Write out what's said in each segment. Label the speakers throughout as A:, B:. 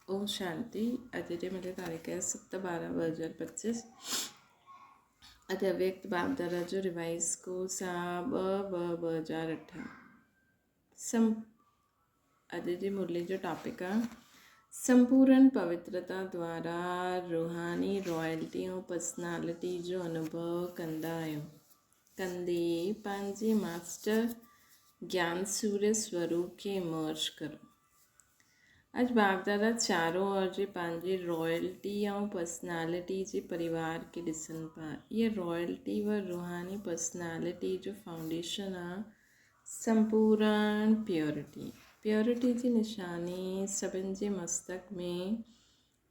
A: ओम शांति। अॼु जे मुंहिंजी तारीख़ आहे 7/12/2025। अॼु अव्यक्त बाप दादा जो रिवाइज़ कोर्स आहे 2/2/2008। अॼु जी मुरली जो टॉपिक आहे संपूर्ण पवित्रता द्वारा रूहानी रॉयल्टी ऐं पर्सनैलिटी जो अनुभव कंदे पंहिंजे मास्टर ज्ञान सूर्य स्वरूप खे इमर्ज करो। अॼु बाप दादा चारों ओर जे पंहिंजे रॉयल्टी ऐं पर्सनैलिटी जे परिवार खे ॾिसनि पिया। इहा रॉयल्टी व रूहानी पर्सनैलिटी जो फाउंडेशन आहे संपूर्ण प्योरिटी जी निशानी सभिनि जे मस्तक में,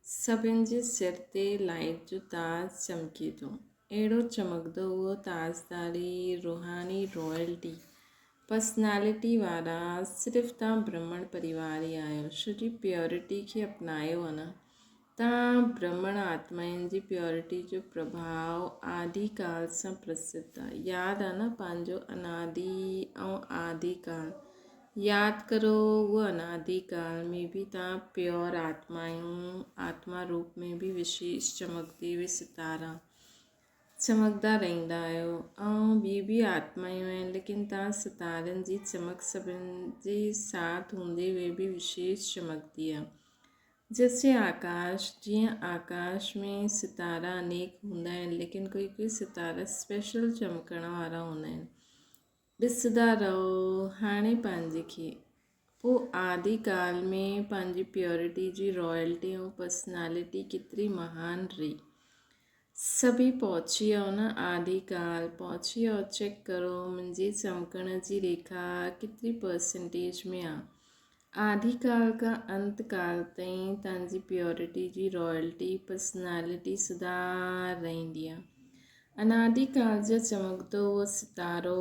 A: सभिनि जे सिर ते लाइट जो ताज चमके थो। अहिड़ो चमकंदो उहो ताजदारी रूहानी रॉयल्टी पर्सनैलिटी वारा सिर्फ़ु तव्हां ब्रह्मण परिवार ई आहियो। छो जी प्योरिटी खे अपनायो आहे न, तव्हां ब्रह्मण आत्माउनि जी प्योरिटी जो प्रभाव आदिकाल सां प्रसिद्ध आहे। यादि आहे न पंहिंजो अनादि ऐं आदिकाल, यादि करो उहो अनादिकाल में बि तव्हां प्योर आत्मा रूप में बि विशेष चमकंदे हुए सितारा चमकंदा रहंदा आहियो। ऐं बि आत्मायूं आहिनि, लेकिन तव्हां सितारनि जी चमक सभिनि जे साथ हूंदे हुए बि विशेष चमकंदी आहे। जैसे आकाश, जीअं आकाश में सितारा अनेक हूंदा आहिनि, लेकिन कोई सितारा स्पेशल चमकण वारा हूंदा आहिनि। ॾिसंदा रहो हाणे पंहिंजे खे। पोइ आदिकाल में पंहिंजी प्योरिटी जी रॉयल्टी ऐं पर्सनैलिटी केतिरी महान रही। सभी पहुची वियो न, आदिकाल पहुची वियो। चेक करो मुंहिंजे चमकण जी रेखा केतिरी परसेंटेज में आहे। आदिकाल खां अंत काल ताईं तव्हांजी प्योरिटी जी रॉयल्टी पर्सनैलिटी सदा रहंदी आहे। अनादिकाल जा चमकंदो उहो सितारो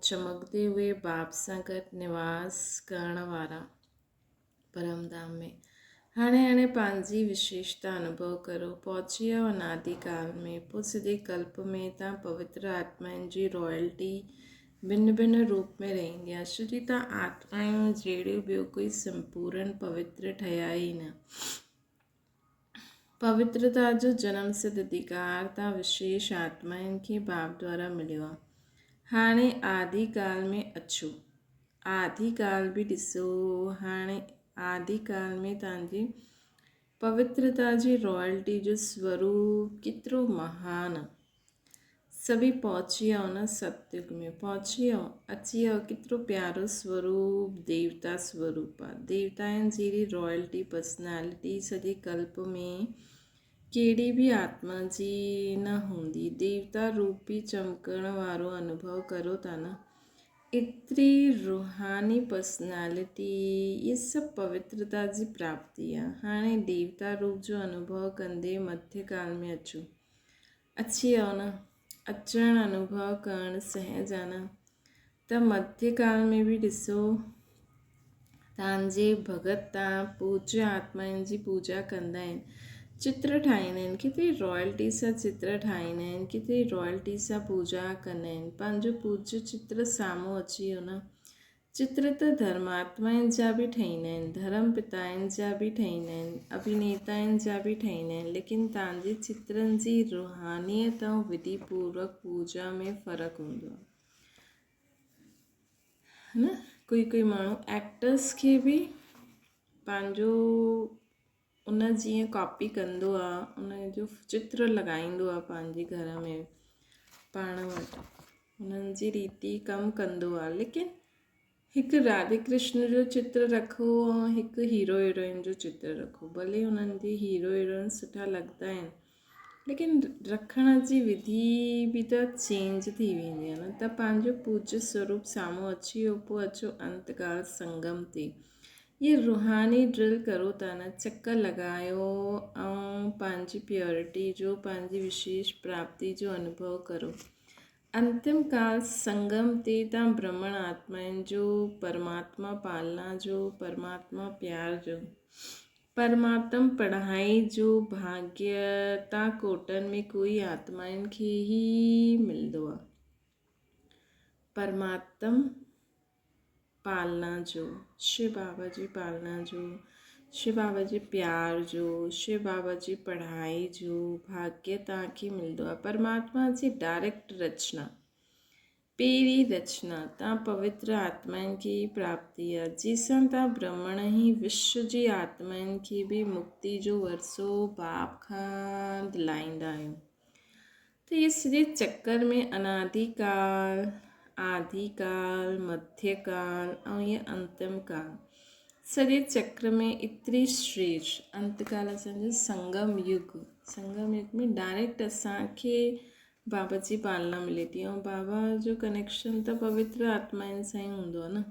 A: चमकंदे हुए बाप सां गॾु निवास करण वारा परमधाम में हाणे पंहिंजी विशेषता अनुभव करो। पहुची वियो अनादिकाल में। पोइ सॼे कल्प में तव्हां पवित्र आत्माउनि जी रॉयल्टी भिन्न भिन्न रूप में रहंदी आहे। छो जी तव्हां आत्माऊं जहिड़ियूं ॿियो कोई संपूर्ण पवित्र ठहिया ई न। पवित्रता जो जन्म सिद्ध अधिकार तव्हां विशेष आत्माउनि खे बाप द्वारा मिलियो आहे। हाणे आदिकाल में अचो, आदिकाल बि ॾिसो। हाणे आदिकाल में तव्हांजी पवित्रता जी रॉयल्टी जो स्वरूप केतिरो महान आहे। सभी पहुची वियो न, सतयुग में पहुची वियो, अची वियो। केतिरो प्यारो स्वरूप देवता स्वरूप आहे। देवताउनि जहिड़ी रॉयल्टी पर्सनैलिटी सॼे कल्प में कहिड़ी बि आत्मा जी न हूंदी। देवता रूपी चमकण वारो अनुभव करो था न, एतिरी रूहानी पर्सनैलिटी, ये सभु पवित्रता जी प्राप्ति आहे। हाणे देवता रूप जो अनुभव कंदे मध्यकाल में अचो। अची वियो न, अचणु अनुभव करणु सहज आहे न। त मध्यकाल में बि ॾिसो तव्हांजे भगत तव्हां पूज्य आत्माउनि जी पूजा कंदा आहिनि, चित्र ठाहींदा आहिनि, केतिरी रॉयल्टी सां चित्र ठाहींदा आहिनि, केतिरी रॉयल्टी सां पूजा कंदा आहिनि। पंहिंजो पूज्य चित्र साम्हूं अची वियो न। चित्र त धर्मात्माउनि जा बि ठाहींदा आहिनि, धर्म पिताउनि जा बि ठाहींदा आहिनि, अभिनेताउनि जा बि ठाहींदा आहिनि, लेकिन तव्हांजे चित्रनि जी रूहानियत ऐं विधिपूर्वक पूजा में फ़र्क़ु हूंदो आहे, है न। कोई माण्हू एक्टर्स खे बि पंहिंजो उन जीअं कॉपी कंदो आहे, उन जो चित्र लॻाईंदो आहे पंहिंजे घर में पाण वटि, उन्हनि जी रीति कमु कंदो आहे। लेकिन हिकु राधे कृष्ण जो चित्र रखो ऐं हिकु हीरो हीरोइन जो चित्र रखो, भले उन्हनि जी हीरो हीरोइन सुठा लॻंदा आहिनि, लेकिन रखण जी विधि बि त चेंज थी वेंदी आहे न। त पंहिंजो पूज्य स्वरूप साम्हूं अची वियो। पोइ अचो अंतकाल संगम ते। ये रूहानी ड्रिल करो था न, चकर लॻायो ऐं पंहिंजी प्योरिटी जो, पंहिंजी विशेष प्राप्ति जो अनुभव करो। अंतिम काल संगम ते तव्हां ब्रह्मण आत्माउनि जो, परमात्मा पालना जो, परमात्मा प्यार जो, परमात्मा पढ़ाई जो भाग्य तव्हां कोटनि में कोई आत्माउनि खे ई मिलंदो आहे। परमात्मा पालना जो, शिव बाबा जी पालना जो, शिव बाबा जी प्यार जो, शिव बाबा जी पढ़ाई जो भाग्य तव्हांखे मिलंदो आहे। परमात्मा जी डायरेक्ट रचना, पहिरीं रचना तव्हां पवित्र आत्माउनि खे ई प्राप्ति आहे, जंहिंसां तव्हां ब्रह्मण ई विश्व जी आत्माउनि खे बि मुक्ति जो वरसो बाप खां दिलाईंदा आहियूं। त इहे सॼे चक्कर में अनादिकाल, आदिकाल, मध्यकाल ऐं इहे अंतिम काल, सॼे चक्र में एतिरी श्रेष्ठ अंतकाल असांजो संगम युग में डायरेक्ट असांखे बाबा जी पालना मिले थी। ऐं बाबा जो कनेक्शन त पवित्र आत्माउनि सां ई हूंदो आहे न,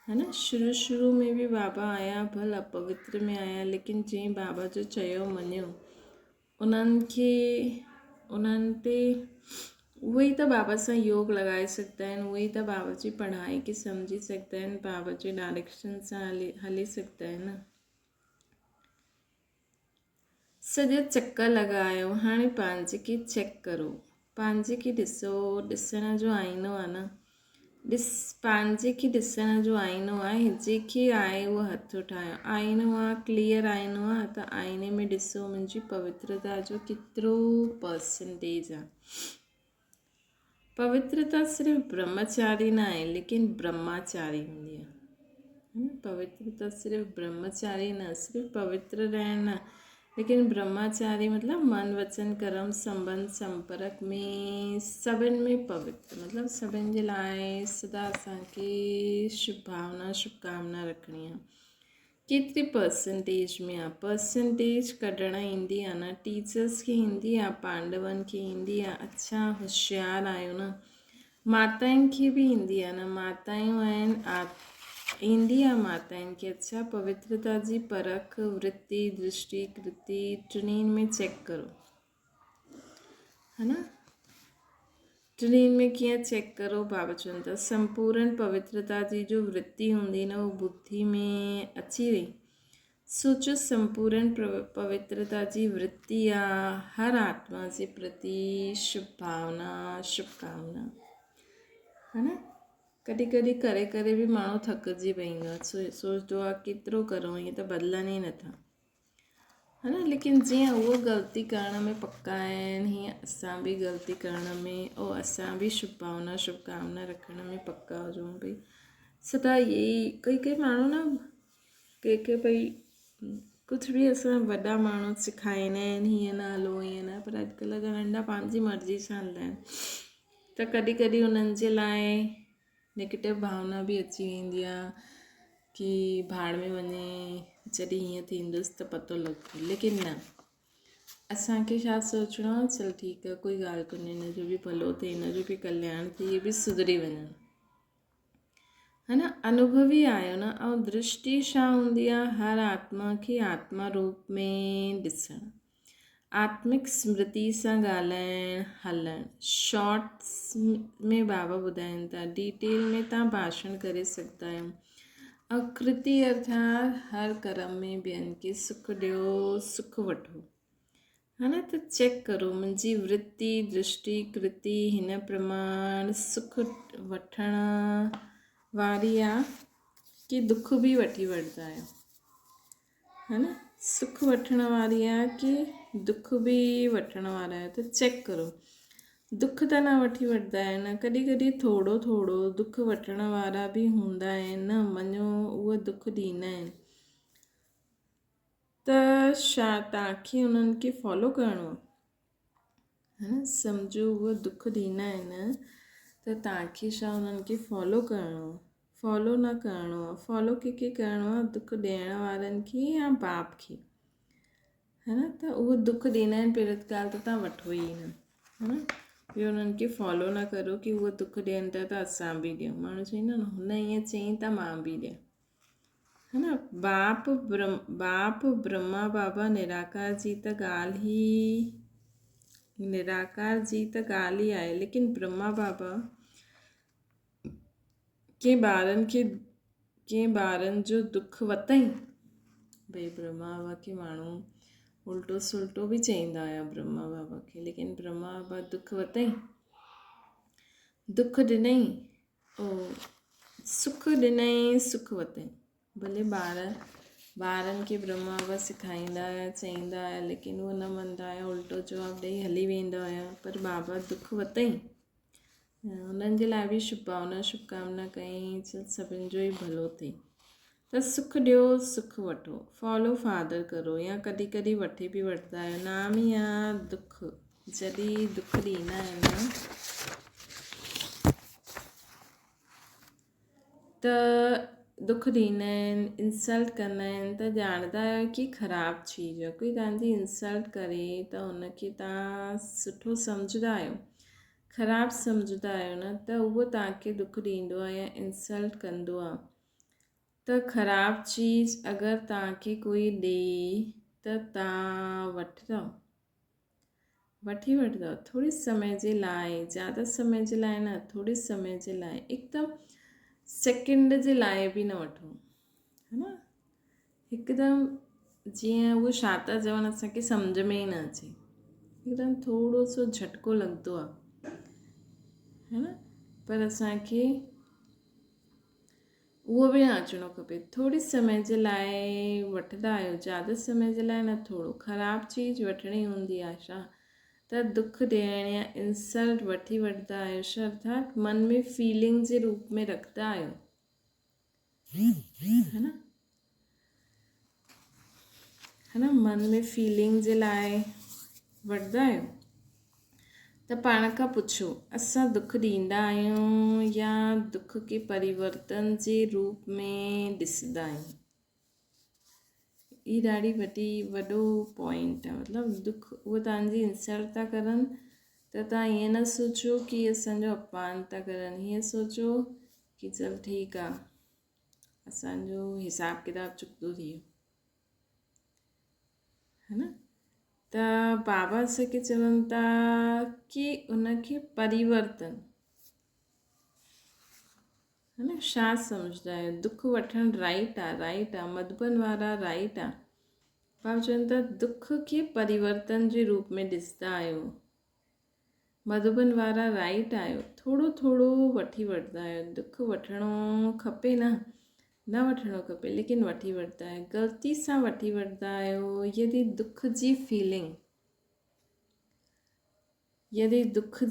A: है न। शुरू में बि बाबा आया, भले अपवित्र में आया, लेकिन जीअं बाबा जो चयो मञियो, उन्हनि ते उहे ई त बाबा सां योग लॻाए सघंदा आहिनि, उहे ई त बाबा जी पढ़ाई खे सम्झी सघंदा आहिनि, बाबा जे डायरेक्शन सां हली सघंदा आहिनि न। सॼो चक्कर लॻायो, हाणे पंहिंजे खे चेक करो, पंहिंजे खे ॾिसो, ॾिसण जो आईनो आहे न। पंहिंजे खे ॾिसण जो आईनो आहे, जेके आहे उहो हथ उठायो, आईनो आहे, क्लियर आईनो आहे, त आईने में ॾिसो मुंहिंजी पवित्रता जो केतिरो परसेंटेज आहे। पवित्रता सिर्फ़ु ब्रह्मचारी न आहे, लेकिन ब्रह्माचारी हूंदी आहे। पवित्रता सिर्फ़ु ब्रह्मचारी न, सिर्फ़ु पवित्र रहण न, लेकिन ब्रह्मचारी मतिलबु मन वचन कर्म संबंध संपर्क में सभिनि में पवित्र, मतिलबु सभिनि जे लाइ सदा असांखे शुभ भावना शुभकामना रखणी आहे। केतिरी परसेंटेज में आहे, परसेंटेज कढणु ईंदी आहे न, टीचर्स खे ईंदी आहे, पांडवनि खे ईंदी आहे, अच्छा होशियारु आहियो न। माताउनि खे बि ईंदी आहे न, माताऊं आहिनि, ईंदी आहे माताउनि खे। अच्छा पवित्रता जी परख, वृत्ति, दृष्टि, कृति टिनिनि में चेक करो, है न। टिनिनि में कीअं चेक करो, बाबा चवनि था संपूर्ण पवित्रता जी जो वृत्ति हूंदी न, उहो बुद्धि में अची वई। सोचो संपूर्ण पवित्रता जी वृत्ति आहे, हर आत्मा जे प्रति शुभ भावना शुभकामना, है न। कॾहिं कॾहिं करे करे बि माण्हू थकिजी पवंदो आहे, सोचंदो आहे केतिरो करूं, ईअं त बदिलनि ई नथा, है न। लेकिन जीअं उहो ग़लती करण में पक्का आहिनि, हीअं असां बि ग़लती करण में, ऐं असां बि शुभ भावना शुभकामना रखण में पक्का हुजूं भई। सदा इहे ई कई माण्हू न, के भई कुझु बि असां वॾा माण्हू सेखारींदा आहिनि, हीअं न हलो हीअं न, पर अॼुकल्ह जा नंढा पंहिंजी मर्ज़ी सां हलंदा आहिनि, त कॾहिं कॾहिं उन्हनि जे लाइ नेगेटिव भावना बि अची वेंदी आहे कि भाड़ में वञे, जॾहिं हीअं थींदुसि त पतो लॻंदो। लेकिन न, असांखे छा सोचणो आहे, चल ठीकु आहे, कोई ॻाल्हि कोन्हे, हिन जो बि भलो थिए, हिन जो बि कल्याण थिए, इहे बि सुधरी वञनि, है न। अनुभवी आहियो न। ऐं दृष्टि छा हूंदी आहे, हर आत्मा खे आत्मा रूप में ॾिसणु, आत्मिक स्मृति सां ॻाल्हाइणु हलणु। शॉर्ट्स में बाबा ॿुधाइनि था, डिटेल में तव्हां भाषण करे सघंदा आहियो। ऐं कृति अर्थात हर कर्म में ॿियनि खे सुख ॾियो, सुख वठो, है न। त चेक करो मुंहिंजी वृत्ति, दृष्टि, कृति हिन प्रमाण सुख वठण वारी आहे कि दुख बि वठी वठंदा आहियो, है न। सुख वठण वारी आहे कि दुख बि वठण वारा आहियो, त चेक करो। दुख त न वठी वठंदा आहिनि, कॾहिं कॾहिं थोरो थोरो दुख वठण वारा बि हूंदा आहिनि न, मञो उहे दुख ॾींदा आहिनि, त छा तव्हांखे उन्हनि खे फॉलो करिणो आहे, है न। सम्झो उहे दुख ॾींदा आहिनि, त तव्हांखे छा उन्हनि खे फॉलो करिणो आहे, फॉलो न करिणो आहे। फॉलो कंहिंखे करिणो आहे, दुख ॾियण वारनि खे या बाप खे, है न। त उहो दुख ॾींदा आहिनि, पहिरियों ॻाल्हि त तव्हां वठो ई न, है न। ॿियो उन्हनि खे फॉलो न करो कि उहे दुख ॾियनि था त असां बि ॾियूं। माण्हू चवंदा न, हुन ईअं चयईं त मां बि ॾियां, है न। बाप ब्रह्मा बाबा निराकार जी त ॻाल्हि ई आहे, लेकिन ब्रह्मा बाबा कंहिं ॿारनि जो दुख वरितई। भई ब्रह्मा बाबा खे माण्हू उल्टो सुल्टो बि चईंदा हुया ब्रह्मा बाबा खे, लेकिन ब्रह्मा बाबा दुख वरितई, दुख ॾिनई, सुख ॾिनई, सुख वरितई। भले ॿार ॿारनि खे ब्रह्मा बाबा सेखारींदा हुया, चईंदा हुया, लेकिन उहे न मञंदा हुया, उल्टो जवाबु ॾेई हली वेंदा हुया। पर बाबा दुख वरितई, उन्हनि जे लाइ बि शुभकामना कयईं, सभिनि जो ई भलो थिए। त सुख ॾियो, सुख वठो, फॉलो फादर करो, या कॾहिं कॾहिं वठी बि वठंदा आहियो। नाम ई आहे दुख। जॾहिं दुख ॾींदा आहिनि त दुख ॾींदा आहिनि, इंसल्ट कंदा आहिनि, त ॼाणंदा आहियो कि ख़राबु चीज़ आहे। कोई तव्हांजी इंसल्ट करे त उनखे तव्हां सुठो सम्झंदा आहियो, ख़राबु सम्झंदा आहियो न, त उहो तव्हांखे दुख ॾींदो आहे या इंसल्ट कंदो आहे। त ख़राबु चीज़ अगरि तव्हांखे कोई ॾे त तव्हां वठी वठंदव थोरे समय जे लाइ, ज़्यादा समय जे लाइ न, थोरे समय जे लाइ, हिकदमि सेकेंड जे लाइ बि न वठो, है न। हिकदमि जीअं उहो छा था चवनि असांखे सम्झ में ई न अचे, हिकदमि थोरो सो झटको लॻंदो आहे, है न। पर असांखे उहो बि न अचिणो खपे। थोरे समय जे लाइ वठंदा आहियो, ज़्यादा समय जे लाइ न, थोरो। ख़राबु चीज़ वठणी हूंदी आहे छा, त दुख ॾियण या इंसल्ट वठी वठंदा आहियो छा, अर्थात मन में फीलिंग जे रूप में रखंदा आहियो, है न, मन में फीलिंग जे लाइ वठंदा आहियो। त पाण खां पुछो, असां दुख ॾींदा आहियूं या दुख खे परिवर्तन जे रूप में ॾिसंदा आहियूं। हीअ ॾाढी वॾो पॉइंट आहे। मतिलबु दुख, उहो तव्हांजी इंसल्ट था करनि त तव्हां ईअं न सोचो कि असांजो अपमान था करनि, हीअं सोचो कि चल ठीकु आहे, असांजो हिसाबु किताबु चुकतो थी वियो, है न। त बाबा असांखे चवनि था कि उनखे परिवर्तन, है न, छा सम्झंदा आहियो, दुख वठणु राइट आहे, मधुबन वारा राइट आहे। बाबा चवनि था दुख खे परिवर्तन जे रूप में ॾिसंदा आहियो, मधुबन वारा राइट आहियो, थोरो थोरो वठी वठंदा आहियो। दुख वठिणो खपे न वठिणो खपे, लेकिन वठी वठंदा आहियो, ग़लती सां वठी वठंदा आहियो। यदि दुख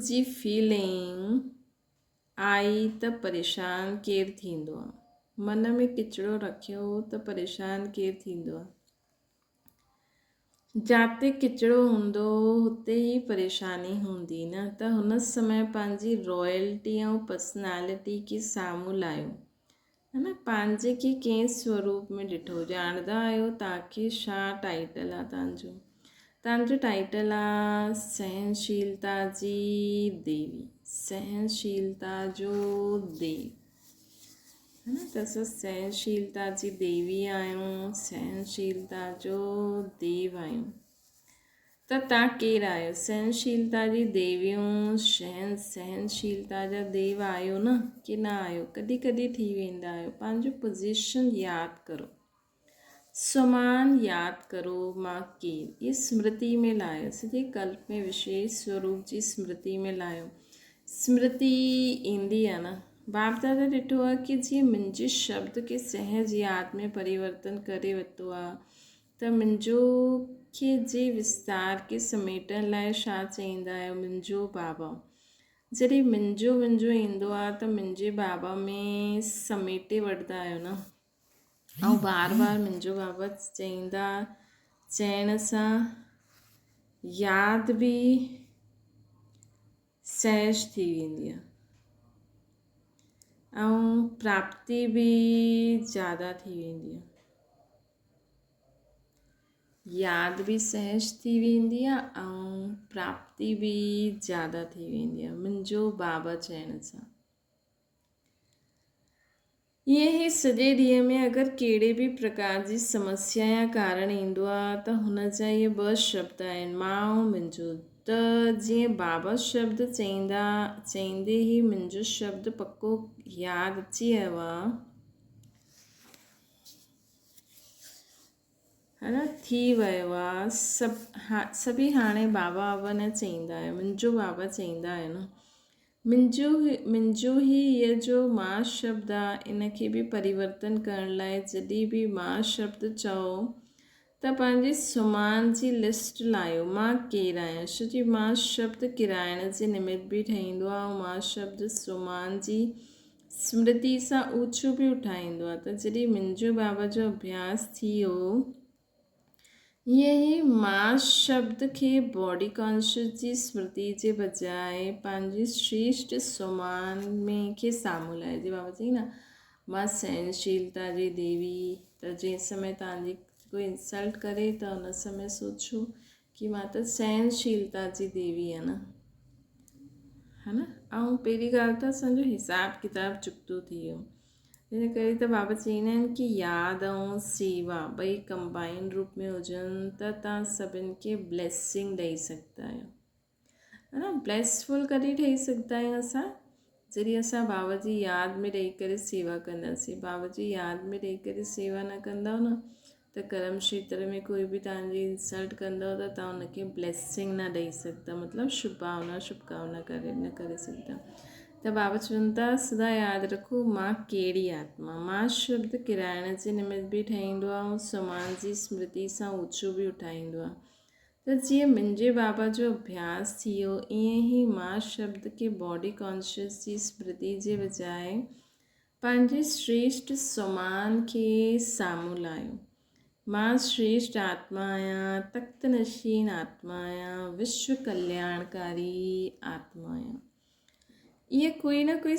A: जी फीलिंग आई त परेशान केरु थींदो आहे, मन में किचिड़ो रखियो त परेशान केरु थींदो आहे। जिते किचिड़ो हूंदो हुते ई परेशानी हूंदी न, त हुन समय पंहिंजी रॉयल्टी ऐं पर्सनैलिटी खे साम्हूं लाहियो, है न। पंहिंजे खे कंहिं स्वरूप में ॾिठो, ॼाणंदा आहियो तव्हांखे छा टाइटल आहे। तव्हांजो टाइटल आहे सहनशीलता जी देवी, सहनशीलता जो देव, है न। त असां सहनशीलता जी देवी आहियूं, सहनशीलता जो देव आहियूं। त तव्हां केरु आहियो, सहनशीलता जी देवियूं, सहनशीलता जा देव आहियो न, की न आहियो। कॾहिं कॾहिं थी वेंदा आहियो। पंहिंजो पोजीशन यादि करो, समान यादि करो, मां केरु, ये स्मृति में लाहियो, सिधे कल्प में विशेष स्वरूप जी स्मृति में लाहियो। स्मृति ईंदी आहे न, बाप दादा ॾिठो आहे कि जीअं मुंहिंजे शब्द खे सहज यादि में परिवर्तन करे वरितो आहे, त मुंहिंजो खे जे विस्तार खे समेटण लाइ छा चईंदा आहियो, मुंहिंजो बाबा। जॾहिं मुंहिंजो ईंदो आहे त मुंहिंजे बाबा में समेटे वठंदा आहियो न, ऐं बार बार मुंहिंजो बाबा चइण सां यादि बि सहज थी वेंदी आहे ऐं प्राप्ति बि ज़्यादा थी वेंदी आहे। यादि बि सहज थी वेंदी आहे ऐं प्राप्ति बि ज़्यादा थी वेंदी आहे मुंहिंजो बाबा चइण सां। ईअं ई सॼे ॾींहं में अगरि कहिड़े बि प्रकार जी समस्या या कारण ईंदो आहे त हुन जा इहे 2 शब्द आहिनि, मां ऐं मुंहिंजो। त जीअं बाबा शब्द चईंदे ई मुंहिंजो शब्द पको यादि अची वियो आहे, है न, थी वियो आहे। सभई हाणे बाबा न चईंदा आहियो, मुंहिंजो बाबा चईंदा आहियो न। मुंहिंजो ही ये जो मां शब्द आहे इनखे बि परिवर्तन करण लाइ जॾहिं बि मां शब्द चओ त पंहिंजे सुमान जी लिस्ट लाहियो मां केरु आहियां। छो जी मां शब्द किराइण जे निमित्त बि ठहींदो आहे ऐं मां शब्द सुमान जी स्मृति सां ऊचो बि उठाईंदो आहे। त जॾहिं मुंहिंजो बाबा जो अभ्यास थी वियो यही मां शब्द खे बॉडी कॉन्शियस जी स्मृति जे बजाय पंहिंजी श्रेष्ठ सुमान में खे साम्हूं लाइ जे बाबा चई न मां सहनशीलता जी देवी। त जंहिं समय तव्हांजी कोई इंसल्ट करे त उन समय सोचो कि मां त सहनशीलता जी देवी आहे न, है न। ऐं पहिरीं ॻाल्हि त असांजो हिसाब किताब चुकतो थी वियो। इन करे त बाबा चवंदा आहिनि कि यादि ऐं सेवा ॿई कंबाइन रूप में हुजनि त तव्हां सभिनि खे ब्लेसिंग ॾेई सघंदा आहियो, है न। ब्लेसफुल कॾहिं ठही सघंदा आहियूं असां जॾहिं असां बाबा जी यादि में रही करे सेवा कंदासीं। बाबा जी यादि में रही करे सेवा न कंदव न त कर्म क्षेत्र में कोई बि तव्हांजी इंसल्ट कंदव त तव्हां हुनखे ब्लेसिंग न ॾेई सघंदा, मतिलबु शुभकामना न करे सघंदा। त बाबा चवनि था सदा यादि रखो मां कहिड़ी आत्मा। मां शब्द किराइण जे निमित्त बि ठहींदो आहे ऐं सुमान जी स्मृति सां ऊचो बि उठाईंदो आहे। त जीअं मुंहिंजे बाबा जो अभ्यास थी वियो ईअं ई मां शब्द खे बॉडी कॉन्शियस जी स्मृति जे बजाय पंहिंजे श्रेष्ठ सुमान खे साम्हूं लाहियो। मां श्रेष्ठ आत्मा आहियां, तख़्त नशीन आत्मा आहियां, विश्व कल्याणकारी आत्मा आहियां। इहे कोई न कोई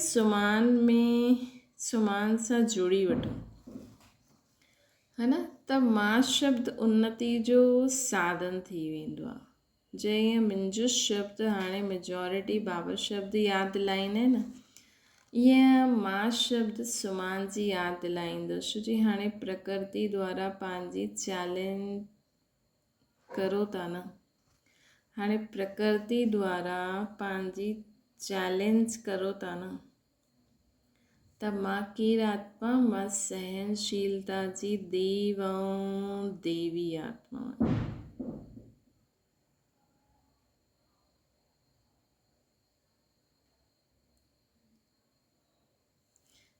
A: सुमान सां जुड़ी वठो, है न। त मां शब्द उन्नति जो साधन थी वेंदो आहे। जीअं मुंहिंजो शब्द हाणे मेजॉरिटी बाबा शब्द यादि दिलाईंदा आहिनि ईअं मां शब्द सुमान जी यादि दिलाईंदो। छो जी हाणे प्रकृति द्वारा पंहिंजी चैलेंज करो था न, हाणे प्रकृति द्वारा पंहिंजी चैलेंज करो था न। त मां केरु आत्मा, मां सहनशीलता जी देव ऐं देवी आत्मा।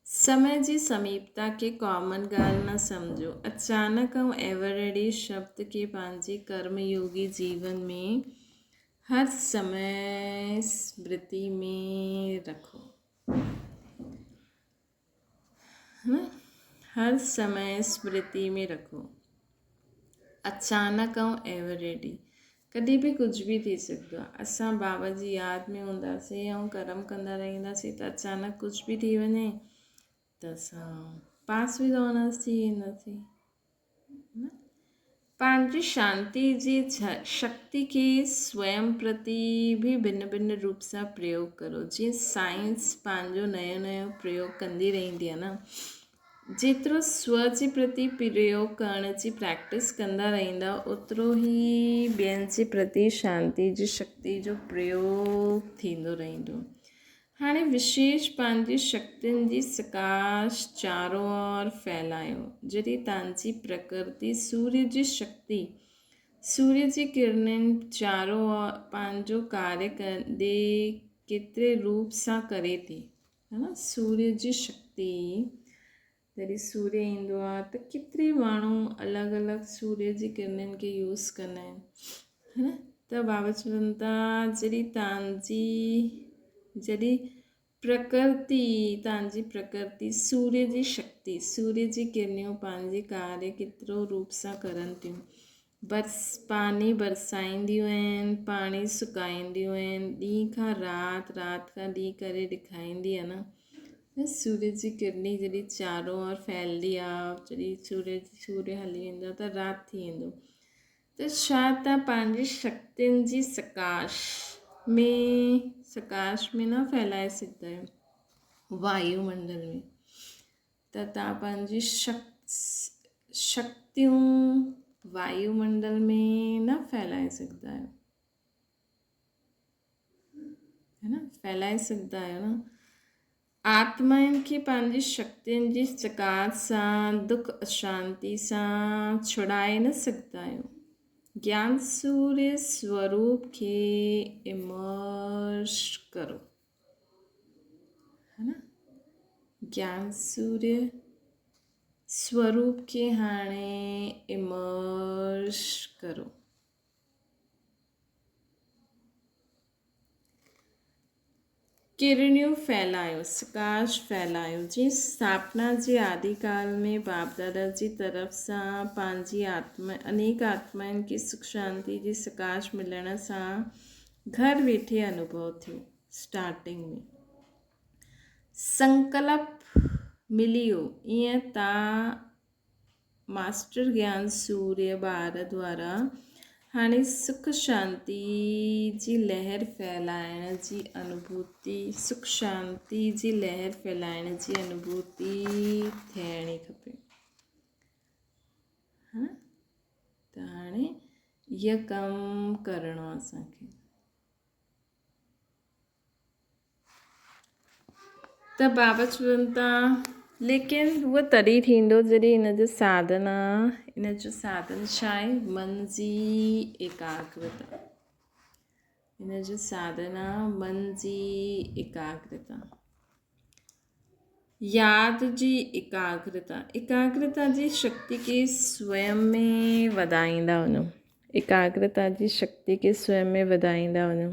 A: समय जी समीपता के कॉमन ॻाल्हि न सम्झो। अचानक ऐं एवरडे शब्द खे पंहिंजे कर्मयोगी जीवन में हर समय स्मृति में रखो, हर समय स्मृति में रखो। अचानक ऐं एवरडे कॾहिं बि कुझु बि थी सघंदो आहे। असां बाबा जी यादि में हूंदासीं ऐं कर्म कंदा रहंदासीं त अचानक कुझु बि थी वञे त असां पास बि रवंदासीं थी वेंदासीं। पंहिंजी शांति जी शक्ति खे स्वयं प्रति बि भिन्न भिन्न रूप सां प्रयोग करो। जीअं साइंस पंहिंजो नयो प्रयोग कंदी रहंदी आहे न, जेतिरो स्व जे प्रति प्रयोग करण जी प्रैक्टिस कंदा रहंदा ओतिरो ई ॿियनि जे प्रति शांति जी शक्ति जो प्रयोग थींदो रहंदो। हाणे विशेष पंहिंजी शक्तियुनि जी सकाश चारों ओर फैलायो। जॾहिं तव्हांजी प्रकृति सूर्य जी शक्ति सूर्य जी किरणनि चारों ओर पंहिंजो कार्य कंदे केतिरे रूप सां करे थी, है न। सूर्य जी शक्ति जॾहिं सूर्य ईंदो आहे त केतिरे माण्हू अलॻि अलॻि सूर्य जी किरणनि खे यूज़ कंदा आहिनि, है न। त बाबा चवनि था जॾहिं प्रकृति सूर्य जी शक्ति सूर्य जी किरणियूं पंहिंजे कार्य केतिरो रूप सां करनि थियूं। पाणी बरसाईंदियूं आहिनि, पाणी सुकाईंदियूं आहिनि, ॾींहं खां राति खां ॾींहुं करे ॾेखारींदी आहे न। सूर्य जी किरणी जॾहिं चारों ओर फैलंदी आहे, जॾहिं सूर्य हली वेंदो आहे त राति थी वेंदो। त छा तव्हां पंहिंजी शक्तियुनि जी सकाश में न फैलाए सघंदा आहियो वायुमंडल में। त तव्हां पंहिंजी शक्तियूं वायुमंडल में न फैलाए सघंदा आहियो, है न। फैलाए सघंदा आहियो न। आत्माउनि खे पंहिंजी शक्तियुनि जी सकाश सां दुख अशांति सां छुड़ाए न सघंदा आहियो। ज्ञान सूर्य स्वरूप खे इमर्श करो। है न। ज्ञान सूर्य स्वरूप खे हाणे इमर्ज करो। किरणियूं फैलायो, सकाश फैलायो। जी स्थापना जे आदिकाल में बाप दादा जी तरफ़ सां पंहिंजी आत्मा अनेक आत्माउनि खे सुख शांति जी सकाश मिलण सां घर वेठे अनुभव थियो। स्टार्टिंग में संकल्प मिली वियो, ईअं तव्हां मास्टर ज्ञान सूर्य ॿार द्वारा हाणे सुख शांति जी लहर फैलाइण जी अनुभूति, सुख शांति जी लहर फैलाइण जी अनुभूति थियणी खपे। हा, त हाणे इहो कमु करिणो आहे असांखे। त बाबा चवनि था लेकिन उहो तॾहिं थींदो जॾहिं इन जो साधन आहे। इन जो साधन छा आहे? मन जी एकाग्रता। इन जो साधन आहे मन जी एकाग्रता, यादि जी एकाग्रता। एकाग्रता जी शक्ति खे स्वयं में वधाईंदा वञो। एकाग्रता जी शक्ति खे स्वयं में वधाईंदा वञो।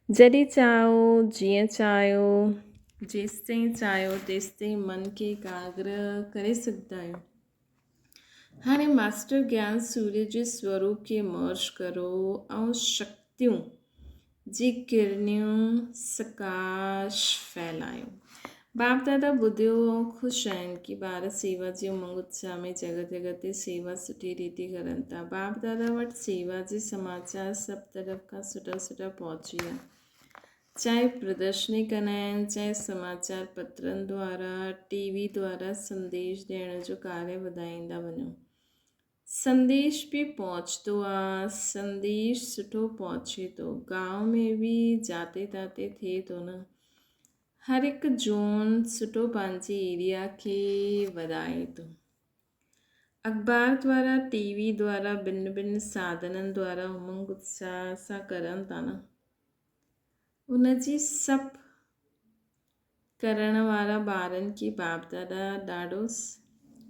A: जॾहिं चाहियो, जीअं चाहियो, जेसिताईं चाहियो तेसिताईं मन खे एकाग्र करे सघंदा आहियो। हाणे मास्टर ज्ञान सूर्य जे स्वरूप खे मर्ज करो ऐं शक्तियूं जी किरणियूं सकाश फैलायो। बाप दादा ॿुधियो ऐं ख़ुशि आहिनि कि ॿार सेवा जी उमंग उत्साह में जॻह जॻह ते सेवा सुठी रीति करनि था। बाप दादा वटि सेवा जे समाचार सभु तरफ़ खां सुठा सुठा पहुची विया। चाहे प्रदर्शनी कंदा आहिनि, चाहे समाचार पत्रनि द्वारा, टीवी द्वारा संदेश ॾियण जो कार्य वधाईंदा वञो। संदेश बि पहुचंदो आहे, संदेश सुठो पहुचे थो। गांव में बि जाते ताते थिए थो न। हर हिकु जोन सुठो पंहिंजे एरिया खे वधाए थो। अख़बार द्वारा, टीवी द्वारा, भिन्न भिन्न साधननि द्वारा उमंग उत्साह सां करनि था न। उनजी सभु करण वारा ॿारनि खे बाप दादा ॾाढो,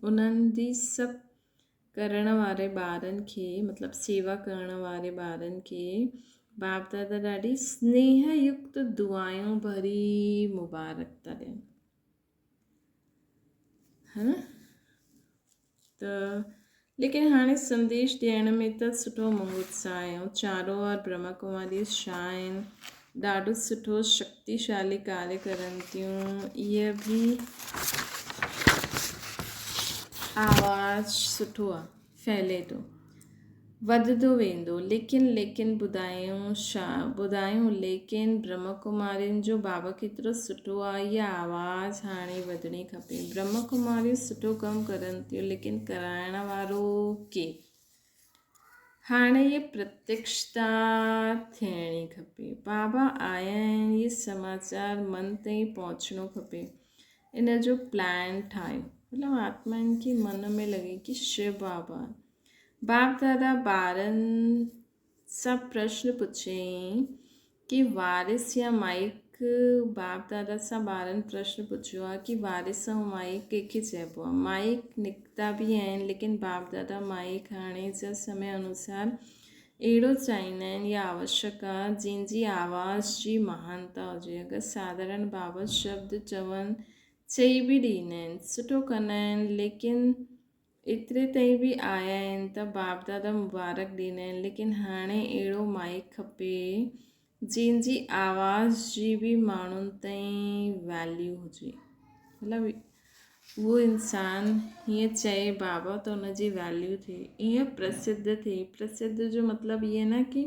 A: उन्हनि जी सभु करण वारे ॿारनि खे मतिलबु सेवा करण वारे ॿारनि खे बाप दादा ॾाढी स्नेह युक्त दुआयूं भरी मुबारक था ॾियनि, है न। त लेकिन हाणे संदेश ॾियण में त सुठो उमंग उत्साह आहे ऐं चारो ओर ब्रह्मा कुमारी छा आहिनि, ॾाढो सुठो शक्तिशाली कार्य करनि थियूं। इहे बि आवाज़ सुठो आहे, फैले थो, वधंदो वेंदो। लेकिन ॿुधायूं छा ॿुधायूं, लेकिन ब्रह्मा कुमारियुनि जो बाबा केतिरो सुठो आहे। इहा आवाज़ हाणे वधणी खपे। ब्रह्मा कुमारियूं सुठो कमु करनि थियूं, लेकिन कराइण वारो केरु? हाणे ये प्रत्यक्षता थियणी खपे। बाबा आया आहिनि, इहे समाचार मन ताईं पहुचणो खपे। इन जो प्लान ठाहियो, मतिलबु आत्माउनि खे मन में लॻे कि शिव बाबा। बाप दादा ॿारनि सां प्रश्न पुछियईं कि वारिस या माइक। बाप दादा सां ॿारनि प्रश्न पुछियो आहे कि वारिस ऐं माइक कंहिंखे चइबो आहे। माइक निकिता बि आहिनि, लेकिन बाप दादा माइक हाणे जा समय अनुसार अहिड़ो चाहींदा आहिनि या आवश्यक आहे जंहिंजी आवाज़ जी महानता हुजे। अगरि साधारण बाबा शब्द चवनि, चई बि ॾींदा आहिनि, सुठो कंदा आहिनि, लेकिन एतिरे ताईं बि आया आहिनि त बाप दादा मुबारक ॾींदा आहिनि। लेकिन हाणे अहिड़ो माइक खपे जंहिंजी आवाज़ जी बि माण्हुनि ताईं वैल्यू हुजे। मतिलबु उहो इंसानु हीअं चए बाबा त हुनजी वैल्यू थिए, ईअं प्रसिद्ध थिए। प्रसिद्ध जो मतिलबु ईअं न कि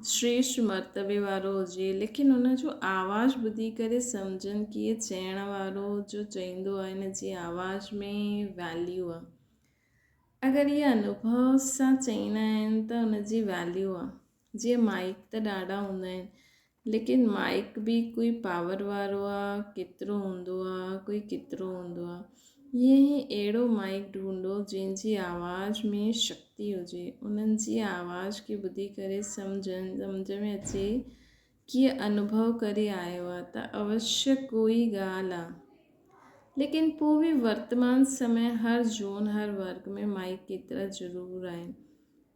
A: श्रेष्ठ मर्तबे वारो हुजे, लेकिन हुनजो आवाज़ ॿुधी करे सम्झनि कि इहे चइण वारो जो चईंदो आहे हिन जी आवाज़ में वैल्यू आहे। अगरि इहे अनुभव सां चईंदा आहिनि त हुनजी वैल्यू आहे। जीअं माइक त ॾाढा हूंदा आहिनि, लेकिन माइक बि कोई पावर वारो आहे, केतिरो हूंदो आहे, कोई केतिरो हूंदो आहे। ईअं ई अहिड़ो माइक ढूंढो जंहिंजी आवाज़ में शक्ति हुजे, उन्हनि जी आवाज़ खे ॿुधी करे सम्झ में अचे कीअं अनुभव करे आयो आहे त अवश्य कोई ॻाल्हि आहे। लेकिन पोइ बि वर्तमान समय हर ज़ोन हर वर्ग में माइक केतिरा ज़रूरु आहिनि,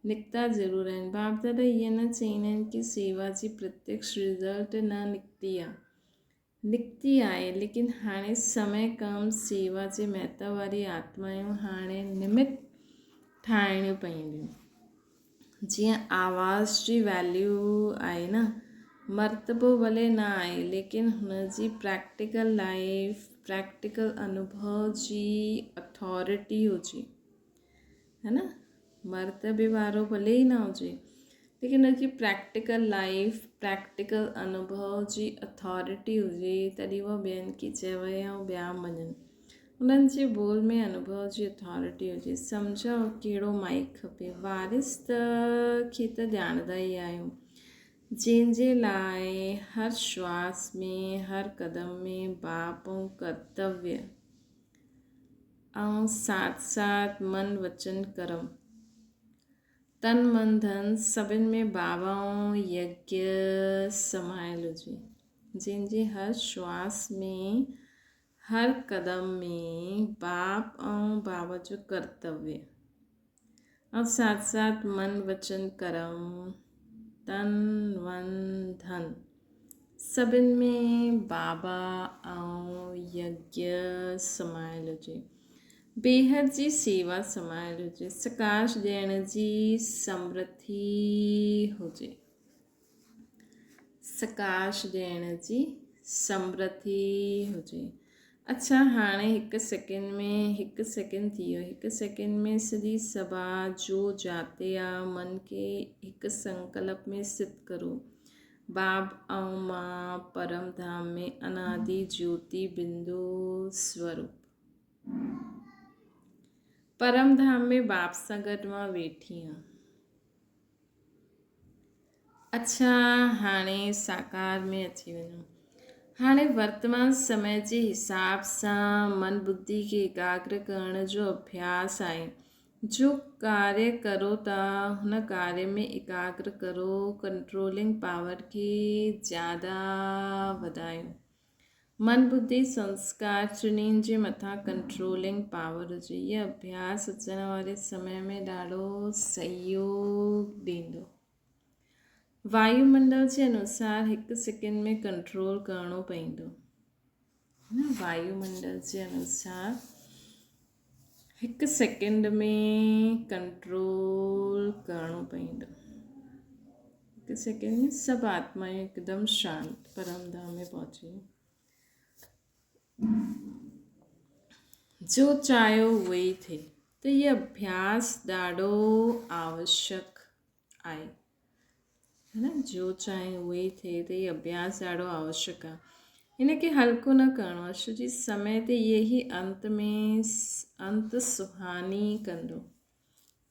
A: निकिता ज़रूरु आहिनि। बाप दादा ईअं न चईंदा आहिनि कि सेवा जी प्रत्यक्ष रिज़ल्ट न निकिती आहे, निकिती आहे, लेकिन हाणे समय कम सेवा जे महत्व वारी आत्मायूं हाणे निमित ठाहिणियूं पवंदियूं। जीअं आवाज़ जी वैल्यू आहे न, मर्तबो भले न आहे, लेकिन हुनजी प्रैक्टिकल लाइफ प्रैक्टिकल अनुभव जी अथॉरिटी हुजे, है न। मर्तबे वारो भले ई न हुजे, लेकिन हुनजी प्रैक्टिकल लाइफ प्रैक्टिकल अनुभव जी अथॉरिटी हुजे, तॾहिं उहा ॿियनि खे चवे ऐं ॿिया मञनि। उन्हनि जे बोल में अनुभव जी अथॉरिटी हुजे। सम्झो कहिड़ो माइक खपे, वारिस खे त ॼाणंदा ई आहियूं, जंहिंजे लाइ हर श्वास में हर क़दम में बाप ऐं कर्तव्य ऐं साथ साथ मन वचन कर्म तन मन धन सभिनि में बाबा ऐं यज्ञ समायल हुजे, जंहिंजे हर श्वास में हर क़दम में बाप ऐं बाबा जो कर्तव्य और साथ साथ मन वचन कर्म तन वन धन सभिनि में बाबा ऐं यज्ञ समायल हुजे, बेहद जी सेवा समायल हुजे, सकाश ॾियण जी समृद्धि हुजे, सकाश ॾियण जी समृद्धि हुजे। अच्छा, हाणे हिकु सेकेंड थी वियो। हिकु सेकेंड में सॼी सभा जो जाते आहे, मन खे हिकु संकल्प में स्थित करो। बाप ऐं मां परम धाम में अनादि ज्योति बिंदु स्वरूप, परम धाम में बाप सां गॾु मां वेठी आहियां। अच्छा, हाणे साकार में अची वञो। हाणे वर्तमान समय जे हिसाब सां मन बुद्धि खे एकाग्र करण जो अभ्यास आहे। जो कार्य करो था हुन कार्य में एकाग्र करो, कंट्रोलिंग पावर खे ज़्यादा वधायो। मन बुद्धि संस्कार टिनिनि जे मथां कंट्रोलिंग पावर हुजे। इहो अभ्यास अचण वारे समय में ॾाढो सहयोग ॾींदो। वायुमंडल जे अनुसार हिकु सेकेंड में कंट्रोल करणो पवंदो, न। वायुमंडल जे अनुसार हिकु सेकेंड में कंट्रोल करणो पवंदो। हिकु सेकेंड में सभु आत्माएं हिकदमि शांत परम धाम में पहुची। जो चाहियो उहो ई थिए, त इहो अभ्यास ॾाढो आवश्यक आहे, है न। जो चाहे उहो ई थिए त इहो अभ्यास ॾाढो आवश्यक आहे। हिन खे हल्को न करिणो आहे, छो जी समय ते इहे ई अंत सुहानी कंदो,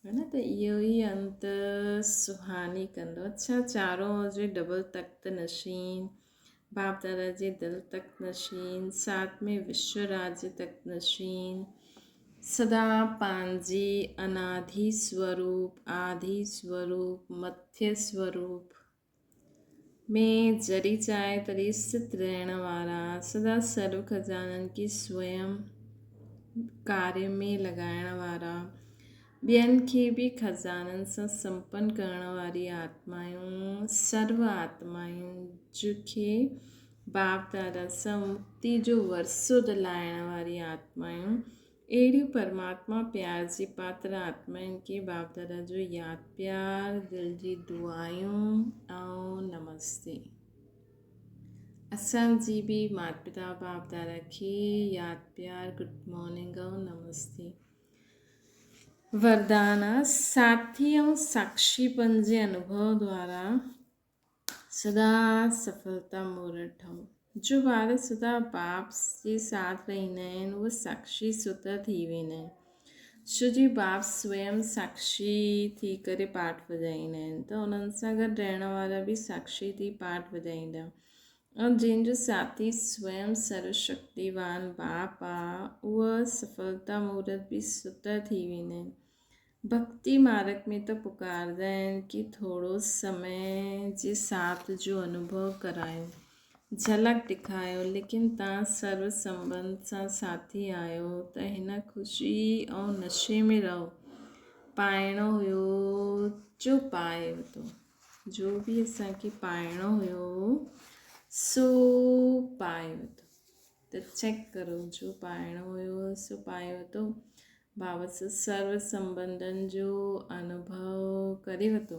A: है न। त इहो ई अंत सुहानी कंदो। अच्छा, चारों हुजे डबल तख्त नशीन, बाप दादा जे दिल तख्त नशीन, साथ में विश्व राज्य तख्त नशीन, सदा पंहिंजी अनादि स्वरूप आदि स्वरूप मध्य स्वरूप में जॾहिं चाहे तॾहिं स्थित रहण वारा, सदा सर्व खजाननि की स्वयं कार्य में लॻाइण वारा, ॿियनि खे बि खजाननि सां संपन्न करण वारी आत्मायूं, सर्व आत्मायूं जंहिंखे बाप दादा सां मुक्ति जो वरसो दिलाइण वारी आत्मायूं, अहिड़ियूं परमात्मा प्यार जी पात्र आत्माउनि खे बाप दादा जो यादि प्यार, दिल जी दुआयूं ऐं नमस्ते। असांजी बि माता पिता बाप दादा खे यादि प्यार, गुड मॉर्निंग ऐं नमस्ते। वरदान साथी ऐं साक्षीपन जे अनुभव द्वारा सदा सफलता मूर्त ठहो। जो ॿार सदा बाप जे साथ रहंदा आहिनि उहे साक्षी स्वतः थी वेंदा आहिनि, छो जी बाप स्वयं साक्षी थी करे पाठ वॼाईंदा आहिनि, त उन्हनि सां गॾु रहण वारा बि साक्षी थी पाठ वॼाईंदा। ऐं जंहिंजो साथी स्वयं सर्वशक्तिवान बाप आहे, उहा सफलता मूर्त बि स्वतः थी वेंदा आहिनि। भक्ति मार्ग में तो पुकारदा आहिनि कि थोरो समय जे साथ जो अनुभव करायो, झलक ॾेखारियो, लेकिन तव्हां सर्व संबंध सां साथी आहियो त हिन ख़ुशी ऐं नशे में रहो। पाइणो हुयो जो पाए वरितो, जो बि असांखे पाइणो हुयो सो पाए वरितो। त चेक करो, जो पाइणो हुयो सो पाए वरितो। बाबा सां सर्व संबंधनि जो अनुभव करे वरितो।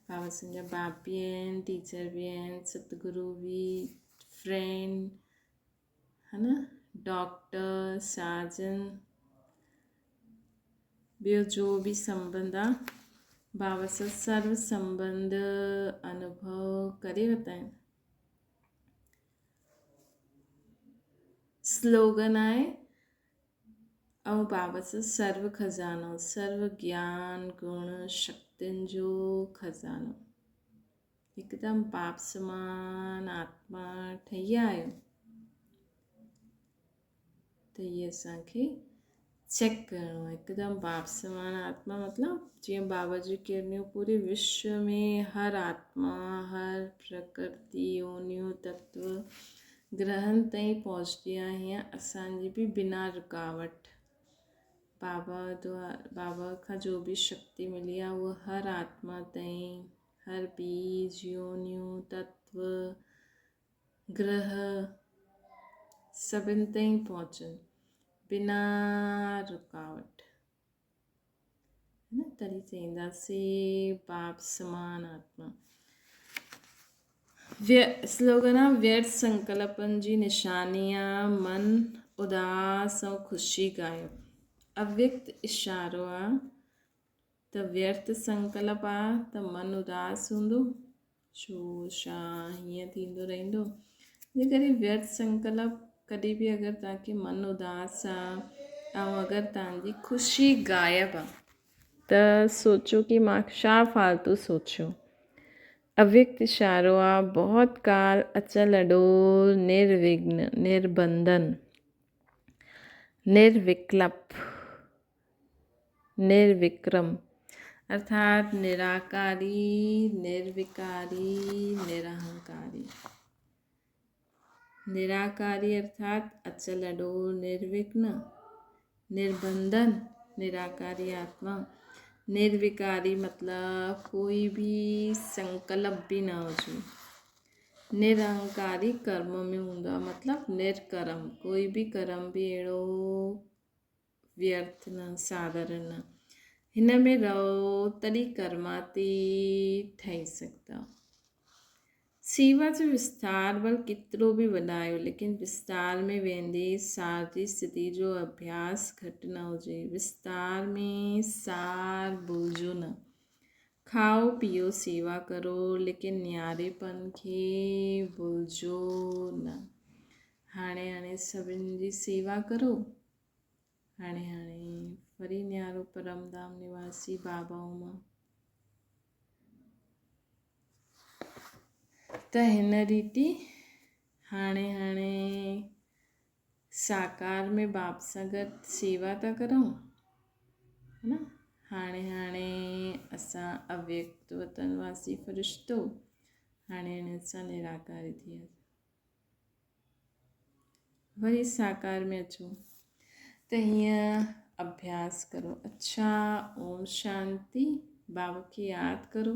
A: बाबा संजा बाप बि आहिनि, टीचर बि आहिनि, सतगुरु बि, फ्रेंड, है न, डॉक्टर, साजन, ॿियो जो बि संबंध आहे, बाबा सां सर्व संबंध अनुभव करे वरिता आहिनि। स्लोगन आहे ऐं बाबा सां सर्व खज़ानो, सर्व ज्ञान गुण शक्तियुनि जो खज़ानो। हिकदमि बाप समान आत्मा ठही आहियो त इहे असांखे चेक करिणो आहे। हिकदमि बाप समान आत्मा मतिलबु जीअं बाबा जी किरणियूं पूरे विश्व में हर आत्मा, हर प्रकृति, योनियूं, तत्व, ग्रहनि ताईं पहुचंदी आहे, हीअं असांजी बि बिना रुकावट बाबा खां जो बि शक्ति मिली आहे उहा हर आत्मा ताईं, हर बीज, योनियूं, तत्व, ग्रह सभिनि ताईं पहुचनि बिना रुकावट, है न, तॾहिं चईंदासीं बाप समान आत्मा। स्लोगन आहे व्यर्थ संकल्पनि जी निशानी आहे मन उदास ऐं ख़ुशी गायब। अव्यक्त इशारो आहे त व्यर्थ संकल्प आहे त मन उदास हूंदो, छो छा हीअं थींदो रहंदो। इन करे व्यर्थ संकल्प कॾहिं बि अगरि तव्हांखे मन उदास आहे ऐं अगरि तव्हांजी ख़ुशी गायब आहे त सोचो कि मां छा फालतू सोचियो। अव्यक्त इशारो आहे बहुत काल अचल अडोल, निर्विघ्न, निर्बंधन, निर्विकल्प, निर्विक्रम, अर्थात निराकारी, निर्विकारी, निरहंकारी। निराकारी अर्थात अचल अडोल, निर्विघ्न, निर्बंधन, निराकारी आत्मा, निर्विकारी मतलब कोई भी संकल्प भी न हुजे, निरहंकारी कर्म में हूंदो आहे, मतलब निर्कर्म, कोई भी कर्म भी अहिड़ो व्यर्थ न, साधारण न, हिन में रहो तॾहिं कर्माती ठही सघंदा। सेवा जो विस्तार बल केतिरो बि वधायो, लेकिन विस्तार में वेंदे सार जी स्थिति जो अभ्यास घटि न हुजे। विस्तार में सार भुलिजो न। खाओ पीओ सेवा करो, लेकिन न्यारेपन खे भुलिजो न। हाणे सभिनि जी सेवा करो। हाणे वरी न्यारो परमधाम निवासी बाबा मां त हिन रीति हाणे साकार में बाप सां गॾु सेवा था करूं, है न। हाणे असां अव्यक्त वतनवासी फ़रिश्तो, हाणे असां निराकारी थी विया, वरी साकार में अचूं त हीअं अभ्यास करो। अच्छा, ओम शांति। बाबा खे यादि करो।